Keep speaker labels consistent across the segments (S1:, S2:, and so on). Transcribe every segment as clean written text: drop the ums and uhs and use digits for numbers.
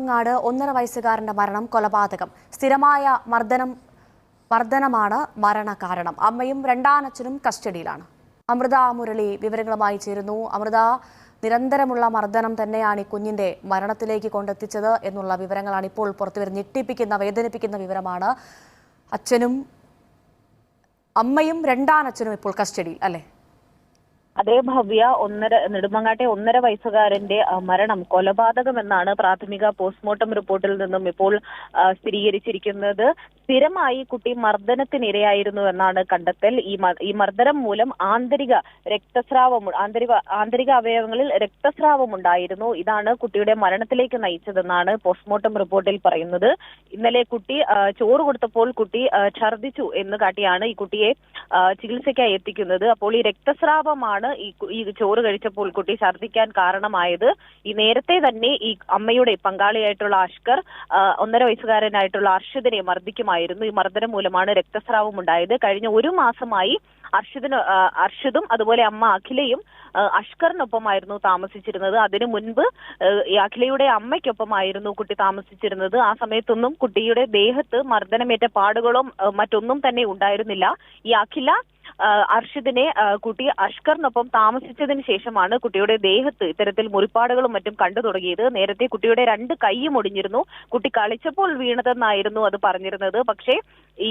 S1: നെടുമങ്ങാട് 1.5 വയസ്സുകാരന്റെ മരണം കൊലപാതകം. സ്ഥിരമായ മർദ്ദനമാണ് മരണകാരണം. അമ്മയും രണ്ടാനച്ഛനും കസ്റ്റഡിയിലാണ്. അമൃത മുരളി വിവരങ്ങളുമായി ചേരുന്നു. അമൃത, നിരന്തരമുള്ള മർദ്ദനം തന്നെയാണ് ഈ കുഞ്ഞിന്റെ മരണത്തിലേക്ക് കൊണ്ടെത്തിച്ചത് എന്നുള്ള വിവരങ്ങളാണ് ഇപ്പോൾ പുറത്തുവരുന്ന ഞെട്ടിപ്പിക്കുന്ന വേദനിപ്പിക്കുന്ന വിവരമാണ്. അമ്മയും രണ്ടാനച്ഛനും ഇപ്പോൾ കസ്റ്റഡിയിൽ അല്ലേ?
S2: അതേ ഭവ്യ, നെടുമങ്ങാട്ടെ 1.5 വയസ്സുകാരന്റെ മരണം കൊലപാതകമെന്നാണ് പ്രാഥമിക പോസ്റ്റ്മോർട്ടം റിപ്പോർട്ടിൽ നിന്നും ഇപ്പോൾ സ്ഥിരീകരിച്ചിരിക്കുന്നത്. സ്ഥിരമായി കുട്ടി മർദ്ദനത്തിനിരയായിരുന്നു എന്നാണ് കണ്ടെത്തൽ. ഈ മർദ്ദനം മൂലം ആന്തരിക അവയവങ്ങളിൽ രക്തസ്രാവം ഉണ്ടായിരുന്നു. ഇതാണ് കുട്ടിയുടെ മരണത്തിലേക്ക് നയിച്ചതെന്നാണ് പോസ്റ്റ്മോർട്ടം റിപ്പോർട്ടിൽ പറയുന്നത്. ഇന്നലെ കുട്ടി ചോറ് കൊടുത്തപ്പോൾ കുട്ടി ഛർദ്ദിച്ചു എന്ന് കാട്ടിയാണ് ഈ കുട്ടിയെ ചികിത്സയ്ക്കായി എത്തിക്കുന്നത്. അപ്പോൾ ഈ രക്തസ്രാവമാണ് ഈ ചോറ് കഴിച്ചപ്പോൾ കുട്ടി ഛർദ്ദിക്കാൻ കാരണമായത്. ഈ നേരത്തെ തന്നെ ഈ അമ്മയുടെ പങ്കാളിയായിട്ടുള്ള അഷ്കർ 1.5 വയസ്സുകാരനായിട്ടുള്ള അർഷിദിനെ മർദ്ദിക്കുമായിരുന്നു. ഈ മർദ്ദനം മൂലമാണ് രക്തസ്രാവം ഉണ്ടായത്. കഴിഞ്ഞ 1 മാസമായി അർഷിദും അതുപോലെ അമ്മ അഖിലയും അഷ്കറിനൊപ്പമായിരുന്നു താമസിച്ചിരുന്നത്. അതിനു മുൻപ് ഈ അഖിലയുടെ അമ്മയ്ക്കൊപ്പമായിരുന്നു കുട്ടി താമസിച്ചിരുന്നത്. ആ സമയത്തൊന്നും കുട്ടിയുടെ ദേഹത്ത് മർദ്ദനമേറ്റ പാടുകളോ മറ്റൊന്നും തന്നെ ഉണ്ടായിരുന്നില്ല. ഈ അഖില അർഷിദിനെ കുട്ടി അഷ്കറിനൊപ്പം താമസിച്ചതിന് ശേഷമാണ് കുട്ടിയുടെ ദേഹത്ത് ഇത്തരത്തിൽ മുറിപ്പാടുകളും മറ്റും കണ്ടു തുടങ്ങിയത്. നേരത്തെ കുട്ടിയുടെ 2 കൈയും ഒടിഞ്ഞിരുന്നു. കുട്ടി കളിച്ചപ്പോൾ വീണതെന്നായിരുന്നു അത് പറഞ്ഞിരുന്നത്. പക്ഷേ ഈ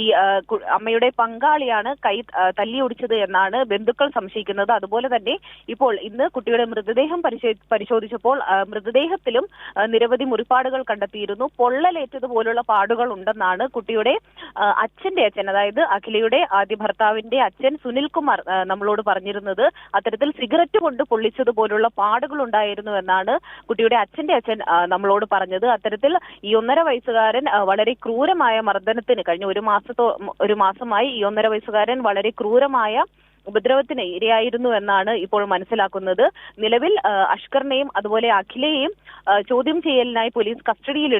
S2: അമ്മയുടെ പങ്കാളിയാണ് കൈ തല്ലിയൊടിച്ചത് എന്നാണ് ബന്ധുക്കൾ സംശയിക്കുന്നത്. അതുപോലെ തന്നെ ഇപ്പോൾ ഇന്ന് കുട്ടിയുടെ മൃതദേഹം പരിശോധിച്ചപ്പോൾ മൃതദേഹത്തിലും നിരവധി മുറിപ്പാടുകൾ കണ്ടെത്തിയിരുന്നു. പൊള്ളലേറ്റതുപോലുള്ള പാടുകൾ ഉണ്ടെന്നാണ് കുട്ടിയുടെ അച്ഛന്റെ അച്ഛൻ, അതായത് അഖിലയുടെ ആദ്യ ഭർത്താവിന്റെ അച്ഛൻ സുനിൽകുമാർ നമ്മളോട് പറഞ്ഞിരുന്നത്. അത്തരത്തിൽ സിഗരറ്റ് കൊണ്ട് പൊള്ളിച്ചതുപോലുള്ള പാടുകൾ ഉണ്ടായിരുന്നു എന്നാണ് കുട്ടിയുടെ അച്ഛന്റെ അച്ഛൻ നമ്മളോട് പറഞ്ഞത്. അത്തരത്തിൽ ഈ 1.5 വയസ്സുകാരൻ വളരെ ക്രൂരമായ മർദ്ദനത്തിന് കഴിഞ്ഞ ഒരു മാസമായി ഈ 1.5 വയസ്സുകാരൻ വളരെ ക്രൂരമായ ഉപദ്രവത്തിന് ഇരയായിരുന്നു എന്നാണ് ഇപ്പോൾ മനസ്സിലാക്കുന്നത്. നിലവിൽ അഷ്കറിനെയും അതുപോലെ അഖിലയെയും ചോദ്യം ചെയ്യലിനായി പോലീസ് കസ്റ്റഡിയിൽ